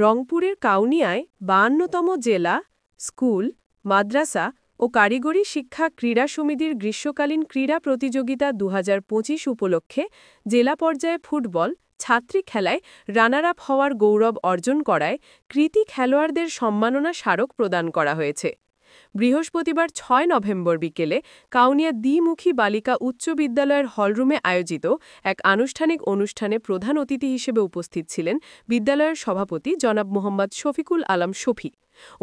রংপুরের কাউনিয়ায় ৫২তম জেলা স্কুল, মাদ্রাসা ও কারিগরি শিক্ষা ক্রীড়া সমিতির গ্রীষ্মকালীন ক্রীড়া প্রতিযোগিতা ২০২৫ উপলক্ষে জেলা পর্যায়ে ফুটবল ছাত্রী খেলায় রানার আপ হওয়ার গৌরব অর্জন করায় কৃতী খেলোয়াড়দের সম্মাননা স্মারক প্রদান করা হয়েছে। বৃহস্পতিবার ৬ নভেম্বর বিকেলে কাউনিয়া দ্বিমুখী বালিকা উচ্চ বিদ্যালয়ের হলরুমে আয়োজিত এক আনুষ্ঠানিক অনুষ্ঠানে প্রধান অতিথি হিসেবে উপস্থিত ছিলেন বিদ্যালয়ের সভাপতি জনাব মোহাম্মদ শফিকুল আলম শফি।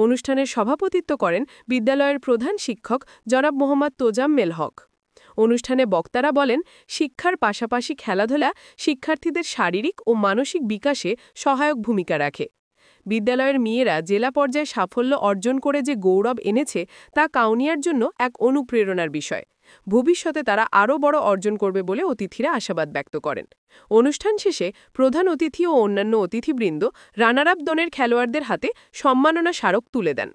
অনুষ্ঠানের সভাপতিত্ব করেন বিদ্যালয়ের প্রধান শিক্ষক জনাব মোহাম্মদ তোজাম্মেল হক। অনুষ্ঠানে বক্তারা বলেন, শিক্ষার পাশাপাশি খেলাধুলা শিক্ষার্থীদের শারীরিক ও মানসিক বিকাশে সহায়ক ভূমিকা রাখে। বিদ্যালয়ের মেয়েরা জেলা পর্যায়ে সাফল্য অর্জন করে যে গৌরব এনেছে তা কাউনিয়ার জন্য এক অনুপ্রেরণার বিষয়। ভবিষ্যতে তারা আরও বড় অর্জন করবে বলে অতিথিরা আশাবাদ ব্যক্ত করেন। অনুষ্ঠান শেষে প্রধান অতিথি ও অন্যান্য অতিথিবৃন্দ রানার আপ দলের খেলোয়াড়দের হাতে সম্মাননা স্মারক তুলে দেন।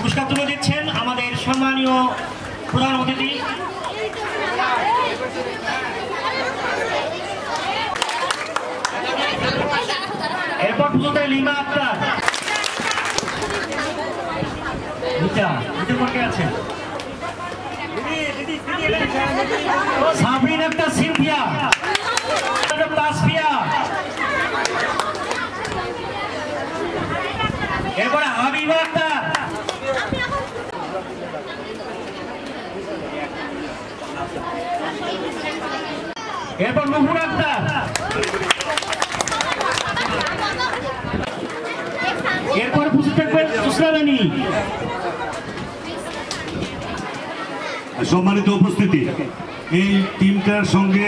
পুরস্কার তুলে দিচ্ছেন আমাদের সম্মানীয় প্রধান অতিথি এরপর পুজোতে লিমা আক্তার আছেন, সাবরিন আক্তার সিনথিয়া, তাসফিয়া, এরপরে হাবিবা আক্তার, এরপর নুপুর আক্তার, এরপর বুঝে থাকবেন সুসরানী। সম্মানিত উপস্থিতি, এই টিমটার সঙ্গে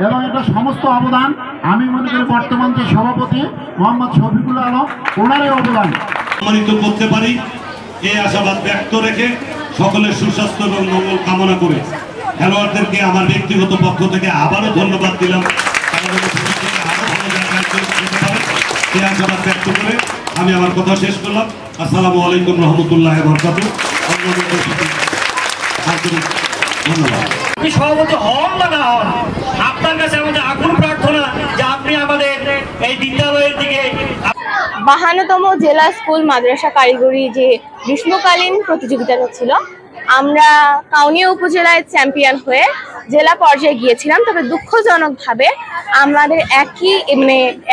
এবং এটা সমস্ত অবদান আমি মনে করি বর্তমান যে সভাপতি মোহাম্মদ শফিকুল আলম ওনারই অবদান সম্মানিত করতে পারি এই আশাবাদ ব্যক্ত রেখে সকলের সুস্বাস্থ্য এবং মঙ্গল কামনা করে খেলোয়াড়দেরকে আমার ব্যক্তিগত পক্ষ থেকে আবারও ধন্যবাদ দিলাম। এই আশাবাদ ব্যক্ত করে আমি আমার কথা শেষ করলাম। আসসালামু আলাইকুম রহমতুল্লাহ বরকাতুহু। ধন্যবাদ। আপনি সভাপতি হন বা না হন, আপনার কাছে আমাদের আকুল প্রার্থনা যে আপনি আমাদের এই বিদ্যালয়ের দিকে ৫২তম জেলা স্কুল মাদ্রাসা কারিগরি যে গ্রীষ্মকালীন প্রতিযোগিতাটা ছিল, আমরা কাউনিয়া উপজেলায় চ্যাম্পিয়ন হয়ে জেলা পর্যায়ে গিয়েছিলাম। তবে দুঃখজনকভাবে আমাদের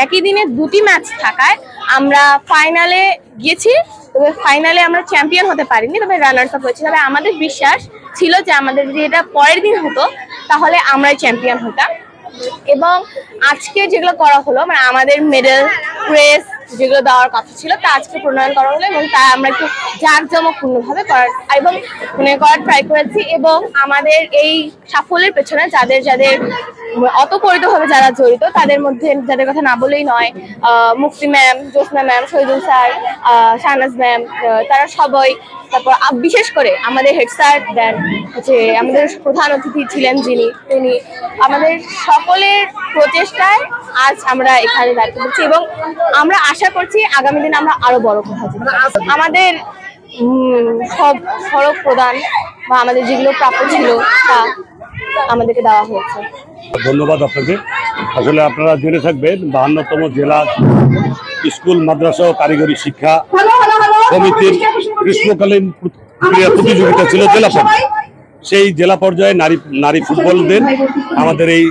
একই দিনে দুটি ম্যাচ থাকায় আমরা ফাইনালে গিয়েছি, তবে ফাইনালে আমরা চ্যাম্পিয়ন হতে পারিনি, তবে রানার্স আপ হয়েছি। তবে আমাদের বিশ্বাস ছিল যে আমাদের যদি এটা পরের দিন হতো তাহলে আমরাই চ্যাম্পিয়ন হতাম। এবং আজকে যেগুলো করা হলো, মানে আমাদের মেডেল প্রেস যেগুলো দেওয়ার কথা ছিল তা আজকে প্রণয়ন করা হলো এবং তা আমরা একটু জাঁকজমকপূর্ণভাবে করার ট্রাই করেছি। এবং আমাদের এই সাফল্যের পেছনে যাদের যাদের অতপরিতভাবে যারা জড়িত, তাদের মধ্যে যাদের কথা না বলেই নয়, Mukti ma'am, Jyotsna ma'am, Shahidul sir, Shahnaz ma'am, তারা সবাই। তারপর বিশেষ করে আমাদের হেড স্যার দেন যে আমাদের প্রধান অতিথি ছিলেন যিনি, তিনি আমাদের সকলের প্রচেষ্টায় আজ আমরা এখানে দাঁড়িয়ে পড়ছি এবং আমরা আশা করছি আগামী দিনে আমরা আরো বড় কোথাও যাব। আমাদের সব সড়ক প্রদান বা আমাদের যেগুলো প্রাপ্য ছিল তা আমাদেরকে দেওয়া হয়েছে। ধন্যবাদ আপনাকে। আসলে আপনারা জেনে থাকবেন ৫২তম জেলা স্কুল মাদ্রাসা ও কারিগরি শিক্ষা সমিতির গ্রীষ্মকালীন ক্রীড়া প্রতিযোগিতা ছিল জেলা পর্যায়ে। সেই জেলা পর্যায়ে নারী ফুটবলদের আমাদের এই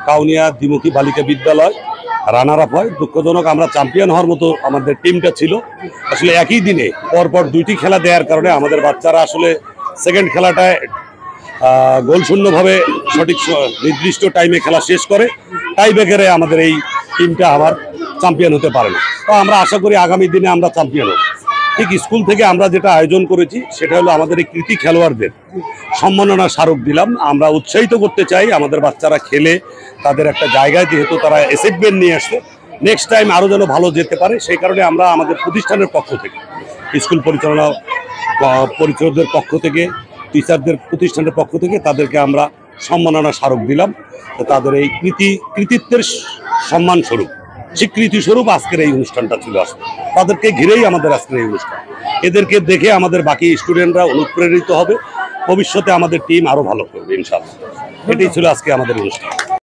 কাউনিয়া দ্বিমুখী বালিকা বিদ্যালয় রানার আপ হয়। দুঃখজনক আমরা চ্যাম্পিয়ন হওয়ার মতো আমাদের টিমটা ছিল। আসলে একই দিনে পরপর দুইটি খেলা দেওয়ার কারণে আমাদের বাচ্চারা আসলে সেকেন্ড খেলাটায় গোলশূন্যভাবে সঠিক নির্দিষ্ট টাইমে খেলা শেষ করে, টাই ব্রেকারে আমাদের এই টিমটা আবার চ্যাম্পিয়ন হতে পারে না। তো আমরা আশা করি আগামী দিনে আমরা চ্যাম্পিয়ন হব। ঠিক স্কুল থেকে আমরা যেটা আয়োজন করেছি সেটা হলো আমাদের এই কৃতী খেলোয়াড়দের সম্মাননা স্মারক দিলাম। আমরা উৎসাহিত করতে চাই আমাদের বাচ্চারা খেলে তাদের একটা জায়গায়, যেহেতু তারা অ্যাচিভমেন্ট নিয়ে আসছে, নেক্সট টাইম আরও যেন ভালো যেতে পারে। সেই কারণে আমরা আমাদের প্রতিষ্ঠানের পক্ষ থেকে, স্কুল পরিচালকদের পক্ষ থেকে, টিচারদের প্রতিষ্ঠানের পক্ষ থেকে তাদেরকে আমরা সম্মাননা স্মারক দিলাম, তাদের এই কৃতিত্বের সম্মান স্বরূপ। স্বীকৃতি স্বরূপ আজকের এই অনুষ্ঠানটা ছিল। আসলে তাদেরকে ঘিরেই আমাদের আজকের এই অনুষ্ঠান। এদেরকে দেখে আমাদের বাকি স্টুডেন্টরা অনুপ্রেরিত হবে, ভবিষ্যতে আমাদের টিম আরো ভালো করবে ইনশাআল্লাহ। এটাই ছিল আজকে আমাদের অনুষ্ঠান।